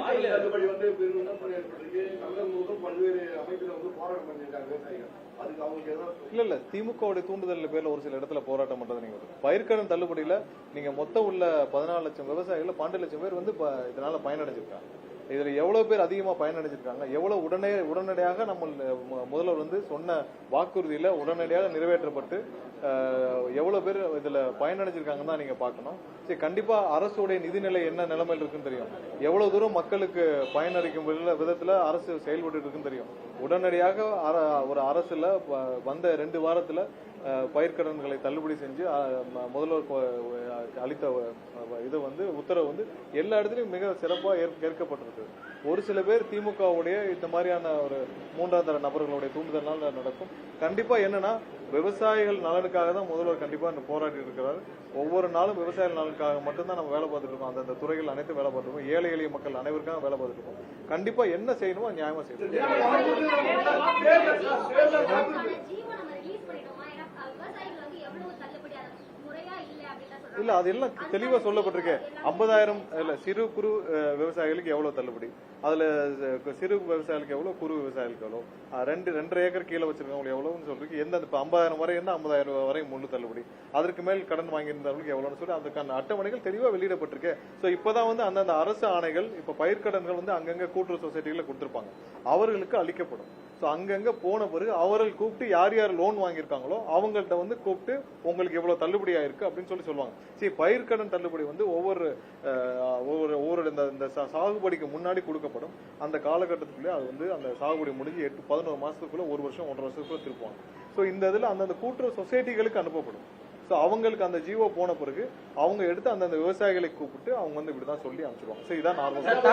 தள்ளுபடி வந்து பெருமிதம் ஏற்பட்டிருக்கு. தமிழகம் முழுவதும் பல்வேறு அமைப்பில் வந்து போராட்டம் பண்ணியிருக்காங்க விவசாயிகள். அதுக்கு அவங்களுக்கு இல்ல திமுகவுடைய தூண்டுதல் பேர்ல ஒரு சில இடத்துல போராட்டம் பண்றது நீங்க பயிர்க்கடன் தள்ளுபடியில நீங்க மொத்தம் உள்ள 14 லட்சம் விவசாயிகள் 12 லட்சம் பேர் வந்து இதனால பயனடைஞ்சிருக்காங்க. இதுல எவ்வளவு பேர் அதிகமா பயனடைஞ்சிருக்காங்க, எவ்வளவு உடனடியாக நம்ம முதல்வர் வந்து சொன்ன வாக்குறுதியில உடனடியாக நிறைவேற்றப்பட்டு எவ்வளவு பேர் இதுல பயனடைஞ்சிருக்காங்கன்னு தான் நீங்க பாக்கணும். சரி, கண்டிப்பா அரசுடைய நிதிநிலை என்ன நிலைமையில் இருக்குன்னு தெரியும், எவ்வளவு தூரம் மக்களுக்கு பயனளிக்கும் விதத்துல அரசு செயல்பட்டு இருக்குன்னு தெரியும். உடனடியாக ஒரு அரசுல வந்த 2 வாரத்துல பயிர்க்கடன்களை தள்ளுபடி செஞ்சு முதல்வர் அளித்த இது வந்து உத்தரவு வந்து எல்லா இடத்துலயும் மிக சிறப்பா ஏற்கப்பட்டிருக்கு. ஒரு சில பேர் திமுகவுடைய இந்த மாதிரியான ஒரு 3ஆம் தர நபர்களுடைய தூண்டுதல்னால நடக்கும். கண்டிப்பா என்னன்னா விவசாயிகள் நலனுக்காக தான் முதல்வர் கண்டிப்பா போராடி இருக்கிறார். ஒவ்வொரு நாளும் விவசாயிகள் நலனுக்காக மட்டும்தான் நம்ம வேலை பார்த்துட்டு இருக்கோம். அந்தந்த துறைகள் அனைத்து வேலை பார்த்துட்டு இருக்கோம். ஏழை எளிய மக்கள் அனைவருக்காக வேலை பார்த்துட்டு இருக்கோம். கண்டிப்பா என்ன செய்யணுமோ நியாயமா செய்யணும். இல்ல அதெல்லாம் தெளிவா சொல்லப்பட்டிருக்கு. 50,000 இல்ல சிறு குறு விவசாயிகளுக்கு எவ்வளவு தள்ளுபடி, அதுல சிறு விவசாயிகளுக்கு எவ்வளவு, குறு விவசாயிகளுக்கு எவ்வளவு, 2.5 ஏக்கர் கீழே வச்சிருக்கவங்களுக்கு எவ்வளவுன்னு சொல்றதுக்கு எந்த 50,000 வரை என்ன 50,000 வரை முழு தள்ளுபடி, அதற்கு மேல் கடன் வாங்கியிருந்தவங்களுக்கு எவ்வளவுன்னு சொல்லி அதுக்கான அட்டவணைகள் தெளிவா வெளியிடப்பட்டிருக்கு. சோ இப்பதான் வந்து அந்தந்த அரசு ஆணைகள் இப்ப பயிர்க்கடன்கள் வந்து அங்கங்க கூட்டுறவு சொசைட்டிகளை கொடுத்திருப்பாங்க, அவர்களுக்கு அளிக்கப்படும். சோ அங்கங்க போன பிறகு அவர்கள் கூப்பிட்டு யார் யார் லோன் வாங்கியிருக்காங்களோ அவங்கள்ட்ட வந்து கூப்பிட்டு உங்களுக்கு எவ்வளவு தள்ளுபடி ஆயிருக்கு அப்படின்னு சொல்லி சொல்லுவாங்க. சரி, பயிர்க்கடன் தள்ளுபடி வந்து ஒவ்வொரு இந்த சாகுபடிக்கு முன்னாடி கொடுக்கப்படும். அந்த காலகட்டத்துக்குள்ளே அது வந்து அந்த சாகுபடி முடிஞ்சு 11 மாசத்துக்குள்ள 1 வருஷம் 1.5 வருஷத்துக்குள்ள திருப்புவாங்க. சோ இந்த இதுல அந்தந்த கூட்டுறவு சொசைட்டிகளுக்கு அனுப்பப்படும். சோ அவங்களுக்கு அந்த ஜீவோ போன பிறகு அவங்க எடுத்து அந்தந்த விவசாயிகளை கூப்பிட்டு அவங்க வந்து இப்படிதான் சொல்லி அனுப்பிச்சிருவாங்க. சோ இதான் நார்மல்.